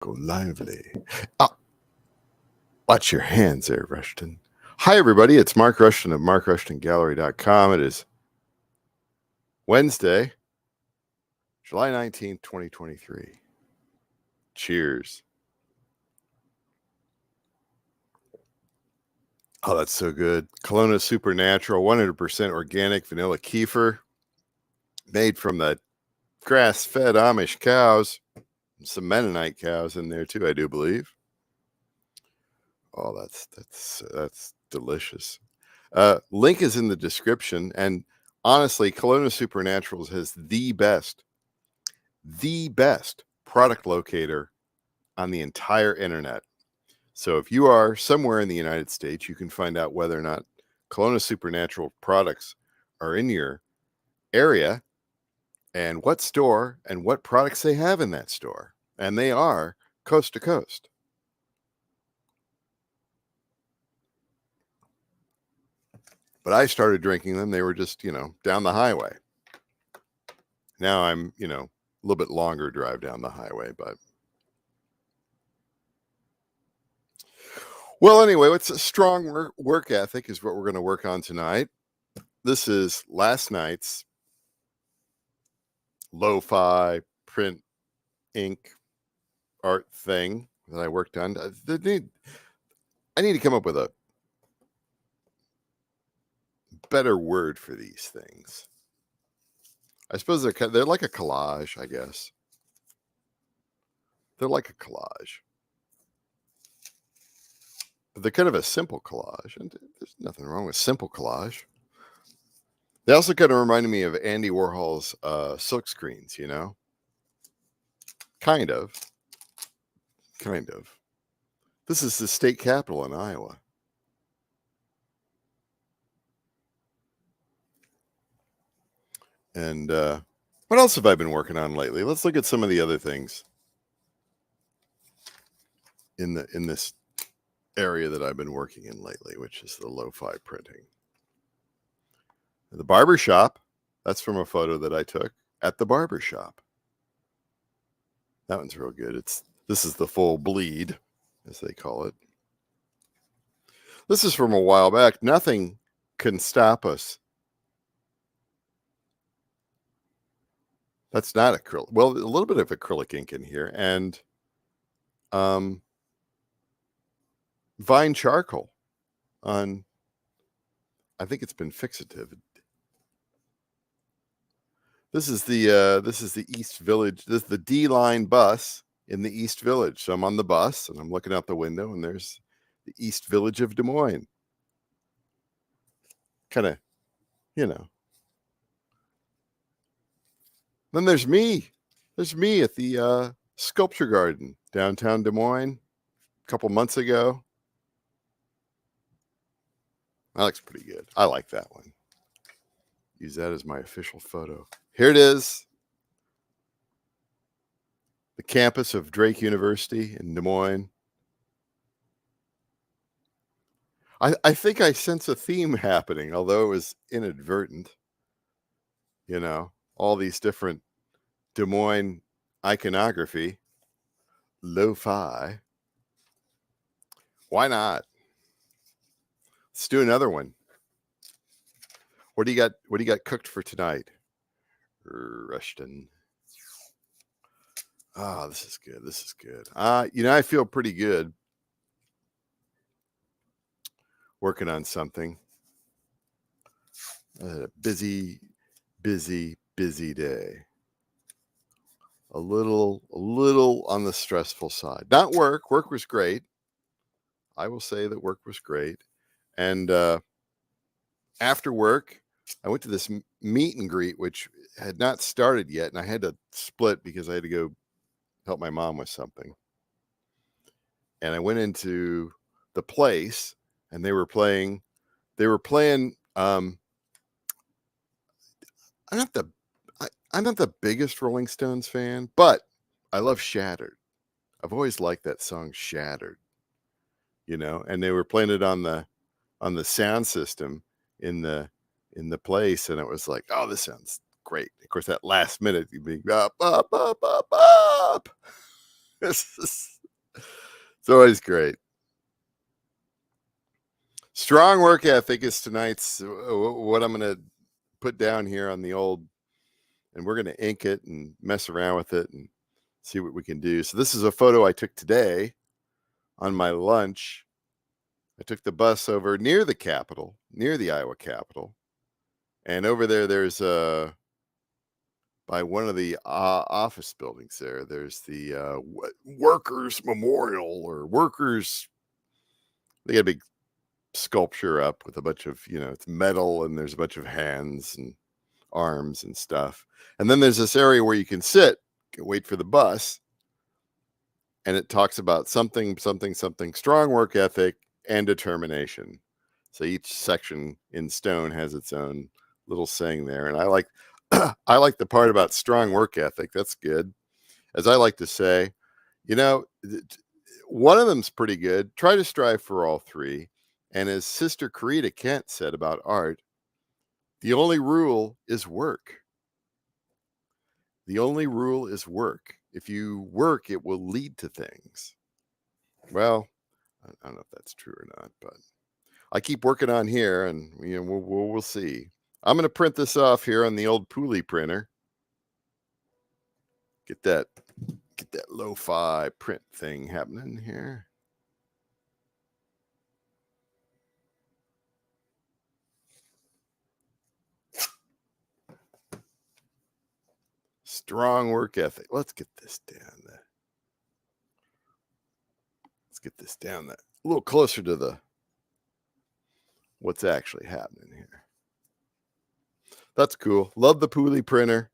Go lively. Ah, watch your hands there, Rushton. Hi, everybody. It's Mark Rushton of markrushtongallery.com. It is Wednesday, July 19th, 2023. Cheers. Oh, that's so good. Kelowna Supernatural, 100% organic vanilla kefir, made from the grass-fed Amish cows. Some Mennonite cows in there too, I do believe. Oh, that's delicious. Link is in the description, and honestly, Kelowna Supernaturals has the best product locator on the entire internet. So if you are somewhere in the United States, you can find out whether or not Kelowna Supernatural products are in your area and what store and what products they have in that store. And they are coast to coast. But I started drinking them. They were just, down the highway. Now I'm, a little bit longer drive down the highway, but. Well, anyway, what's a strong work ethic is what we're going to work on tonight. This is last night's lo-fi print ink art thing that I worked on. I need to come up with a better word for these things. I suppose they're like a collage, I guess. They're like a collage. But they're kind of a simple collage, and there's nothing wrong with simple collage. They also kind of reminded me of Andy Warhol's silk screens, Kind of. This is the state capitol in Iowa. And what else have I been working on lately? Let's look at some of the other things in this area that I've been working in lately, which is the lo-fi printing. The barber shop, that's from a photo that I took at the barber shop. That one's real good. This is the full bleed, as they call it. This is from a while back. Nothing can stop us. That's not acrylic. Well, a little bit of acrylic ink in here, and vine charcoal on, I think it's been fixative. This is the East Village. This is the D-line bus in the East Village. So I'm on the bus and I'm looking out the window, and there's the East Village of Des Moines. Kind of, Then there's me. There's me at the Sculpture Garden downtown Des Moines a couple months ago. That looks pretty good. I like that one. Use that as my official photo. Here it is. The campus of Drake University in Des Moines. I think I sense a theme happening, although it was inadvertent. All these different Des Moines iconography, lo-fi. Why not? Let's do another one. What do you got cooked for tonight, Rushton? Ah, this is good. I feel pretty good working on something. A busy day. A little on the stressful side. Not work. Work was great. I will say that work was great. And after work, I went to this meet and greet, which had not started yet, and I had to split because I had to go help my mom with something. And I went into the place, and they were playing. I'm not the biggest Rolling Stones fan, but I love Shattered. I've always liked that song Shattered, and they were playing it on the sound system in the place, and it was like, oh, this sounds great. Of course, that last minute, you'd be up. It's always great. Strong work ethic is tonight's what I'm going to put down here on the old, and we're going to ink it and mess around with it and see what we can do. So this is a photo I took today on my lunch. I took the bus over near the Capitol, near the Iowa Capitol, and over there's by one of the office buildings there's the workers memorial or workers. They got a big sculpture up with a bunch of, it's metal and there's a bunch of hands and arms and stuff. And then there's this area where you can sit, wait for the bus. And it talks about something, strong work ethic and determination. So each section in stone has its own little saying there. And I like, I like the part about strong work ethic. That's good. As I like to say, one of them's pretty good. Try to strive for all three. And as Sister Karita Kent said about art, the only rule is work. The only rule is work. If you work, it will lead to things. Well, I don't know if that's true or not, but I keep working on here, and we'll see. I'm going to print this off here on the old Pooley printer. Get that lo-fi print thing happening here. Strong work ethic. Let's get this down there. Let's get this down there. A little closer to what's actually happening here. That's cool. Love the Pooley printer.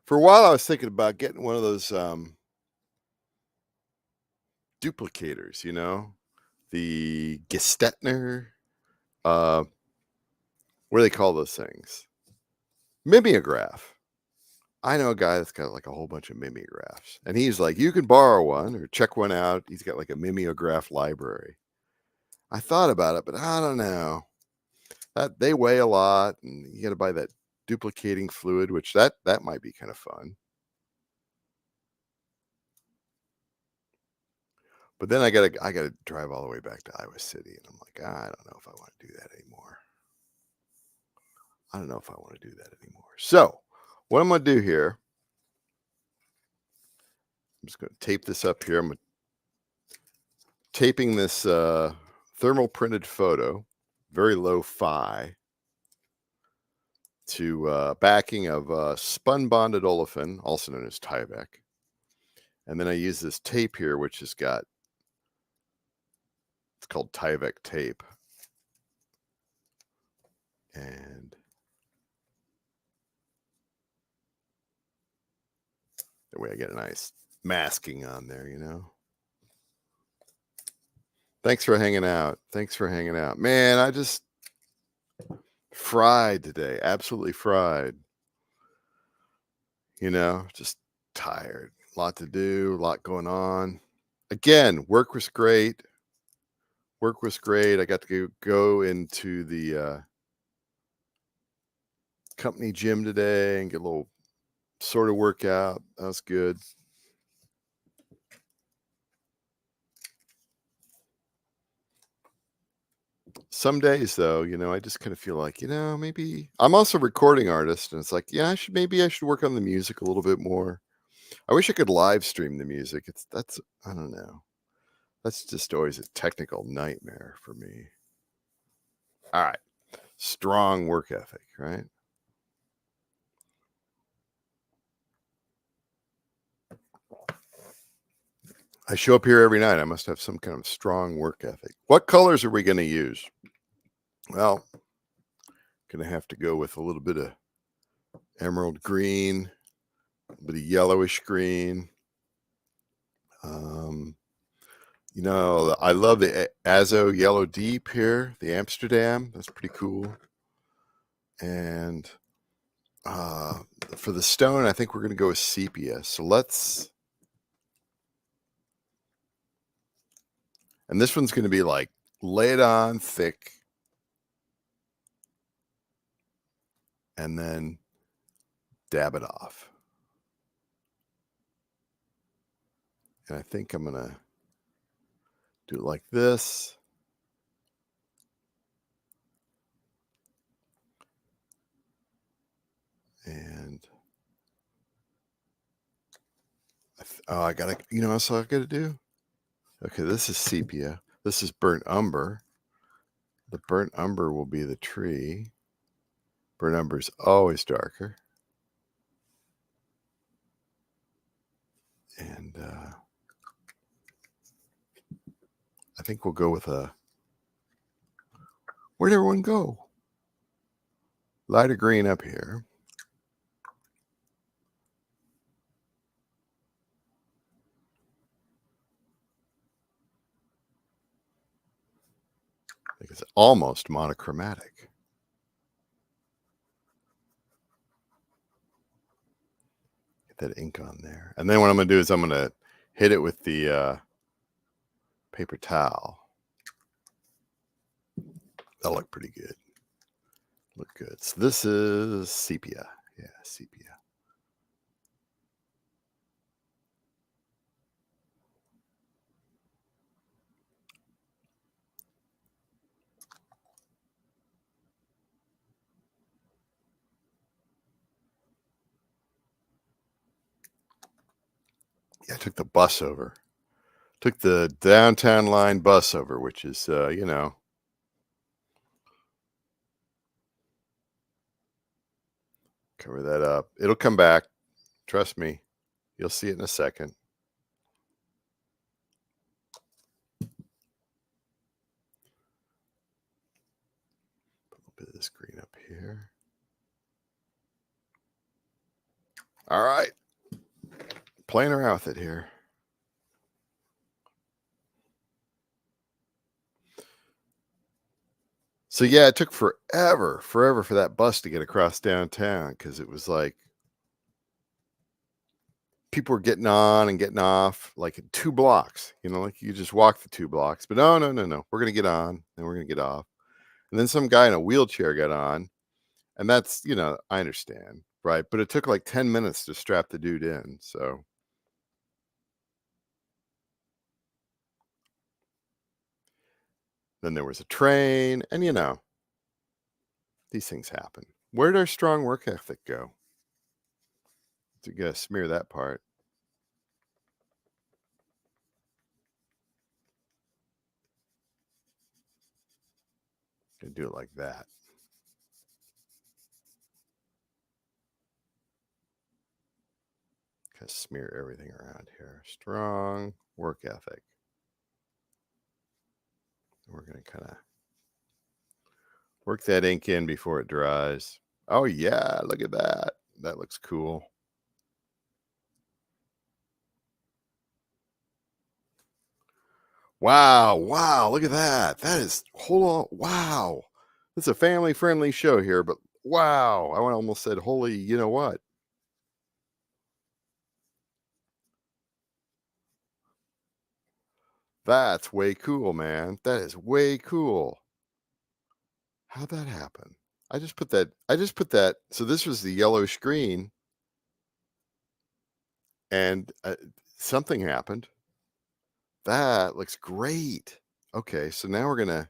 For a while, I was thinking about getting one of those duplicators, the Gestetner. What do they call those things? Mimeograph. I know a guy that's got like a whole bunch of mimeographs, and he's like, you can borrow one or check one out. He's got like a mimeograph library. I thought about it, but I don't know. That they weigh a lot, and you got to buy that duplicating fluid, which that might be kind of fun. But then I gotta drive all the way back to Iowa City, and I'm like, I don't know if I want to do that anymore. So what I'm gonna do here, I'm just gonna tape this up here. I'm taping this thermal printed photo, very low-fi, to backing of spun bonded olefin, also known as Tyvek. And then I use this tape here, which has got, it's called Tyvek tape. And that way I get a nice masking on there, Thanks for hanging out. Man, I just fried today. Absolutely fried. Just tired. A lot to do, a lot going on. Again, work was great. I got to go into the company gym today and get a little sort of workout. That was good. Some days though, I just kind of feel like, maybe I'm also a recording artist, and it's like, yeah, maybe I should work on the music a little bit more. I wish I could live stream the music. I don't know. That's just always a technical nightmare for me. All right. Strong work ethic, right? I show up here every night. I must have some kind of strong work ethic. What colors are we going to use? Well, going to have to go with a little bit of emerald green, a bit of yellowish green. I love the Azo Yellow Deep here, the Amsterdam. That's pretty cool. And for the stone, I think we're going to go with sepia. So and this one's going to be like, lay it on thick and then dab it off. And I think I'm going to do it like this. And I got to, that's all I got to do. Okay, this is sepia. This is burnt umber. The burnt umber will be the tree. Burnt umber is always darker. And I think we'll go with where'd everyone go? Lighter green up here. I think it's almost monochromatic. Get that ink on there. And then what I'm going to do is I'm going to hit it with the paper towel. That'll look pretty good. Look good. So this is sepia. Yeah, sepia. Yeah, I took the bus over. Took the downtown line bus over, which is, cover that up. It'll come back. Trust me. You'll see it in a second. Put a little bit of this green up here. All right. Playing around with it here. So yeah, it took forever for that bus to get across downtown because it was like people were getting on and getting off like in 2 blocks, like you just walk the 2 blocks. But no. We're going to get on and we're going to get off. And then some guy in a wheelchair got on. And that's, I understand, right? But it took like 10 minutes to strap the dude in. So then there was a train and these things happen. Where did our strong work ethic go? You gotta smear that part. Gonna do it like that. Gotta smear everything around here. Strong work ethic. We're gonna kind of work that ink in before it dries. Oh yeah, look at that. That looks cool. Wow, look at that. That is, hold on. Wow. It's a family friendly show here, but wow, I almost said, holy, you know what? That's way cool, man. That is way cool. How'd that happen? I just put that. So this was the yellow screen and something happened. That looks great. Okay, so now we're going to,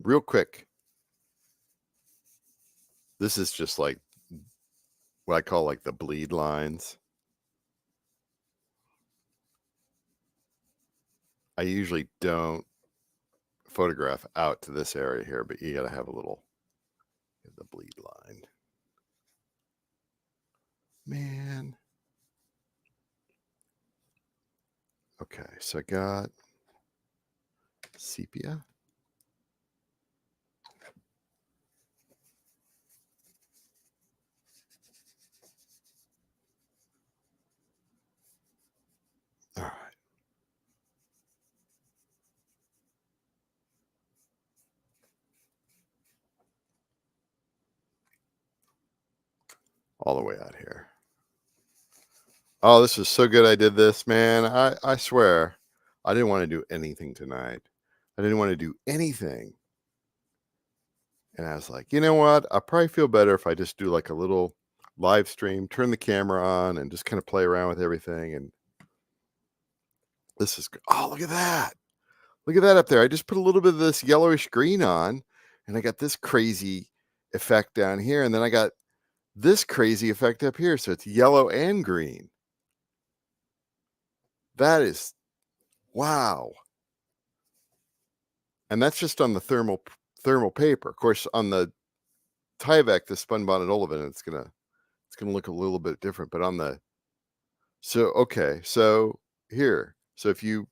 real quick. This is just like what I call like the bleed lines. I usually don't photograph out to this area here, but you got to have a little, the bleed line. Man. Okay, so I got sepia. All right. All the way out here. Oh, this is so good I did this, man. I swear, I didn't want to do anything tonight. I didn't want to do anything. And I was like, you know what? I probably feel better if I just do like a little live stream, turn the camera on, and just kind of play around with everything. And this is, oh, look at that. Look at that up there. I just put a little bit of this yellowish green on, and I got this crazy effect down here. And then I got this crazy effect up here. So it's yellow and green. That is, wow. And that's just on the thermal paper. Of course, on the Tyvek, the spun bonded olivine, it's gonna look a little bit different. But on the, so okay, so here, so if you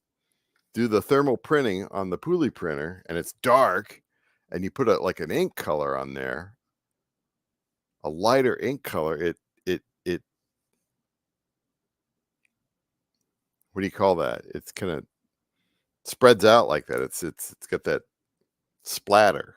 do the thermal printing on the Pooley printer and it's dark, and you put like an ink color on there, a lighter ink color, it what do you call that? It's kind of spreads out like that. It's got that splatter.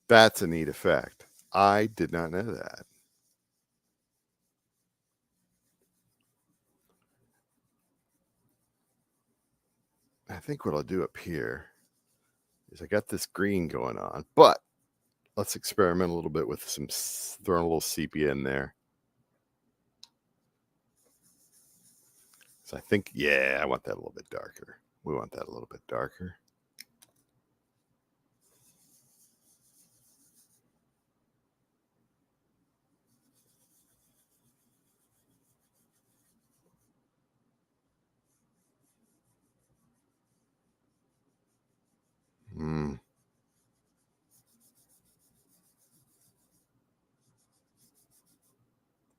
That's a neat effect. I did not know that. I think what I'll do up here is I got this green going on, but let's experiment a little bit with some, throwing a little sepia in there. So I think, yeah, I want that a little bit darker. We want that a little bit darker.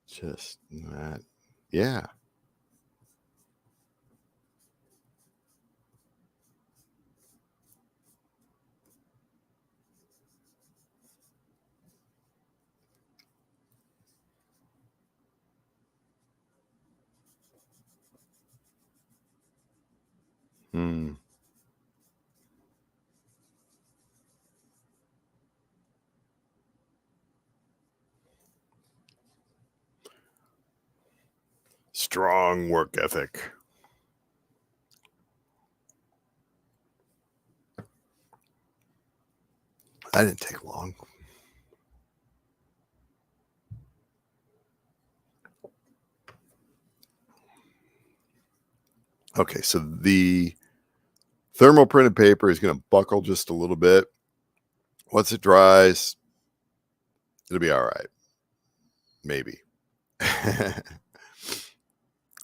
Just that. Yeah. Mm. Strong work ethic. That didn't take long. Okay, so the thermal printed paper is going to buckle just a little bit. Once it dries, it'll be all right. Maybe.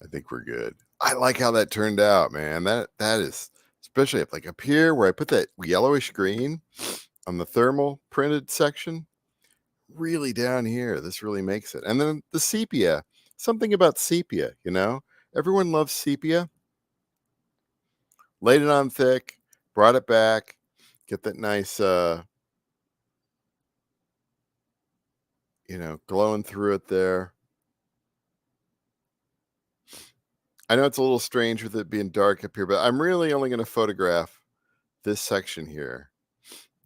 I think we're good. I like how that turned out, man. That is, especially up like up here where I put that yellowish green on the thermal printed section. Really down here, this really makes it. And then the sepia, something about sepia, everyone loves sepia. Laid it on thick, brought it back, get that nice, glowing through it there. I know it's a little strange with it being dark up here, but I'm really only going to photograph this section here,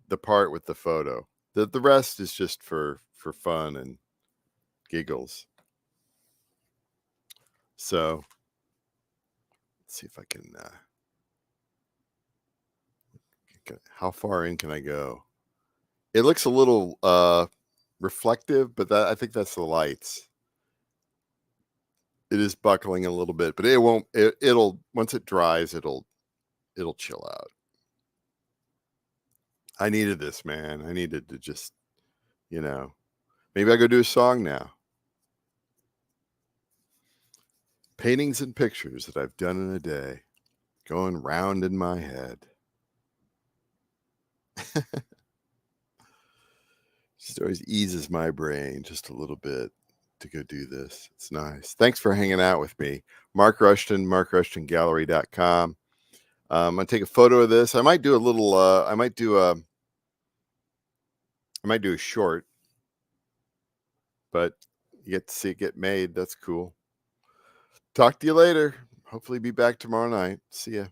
the part with the photo. The rest is just for fun and giggles. So let's see if I can, how far in can I go? It looks a little reflective, but I think that's the lights. It is buckling a little bit, but it won't. It'll once it dries, it'll chill out. I needed this, man. I needed to just, maybe I go do a song now. Paintings and pictures that I've done in a day, going round in my head. Just always eases my brain just a little bit to go do this. It's nice. Thanks for hanging out with me. Mark Rushton, markrushtongallery.com. I'm going to take a photo of this. I might do a little, I might do a short, but you get to see it get made. That's cool. Talk to you later. Hopefully be back tomorrow night. See ya.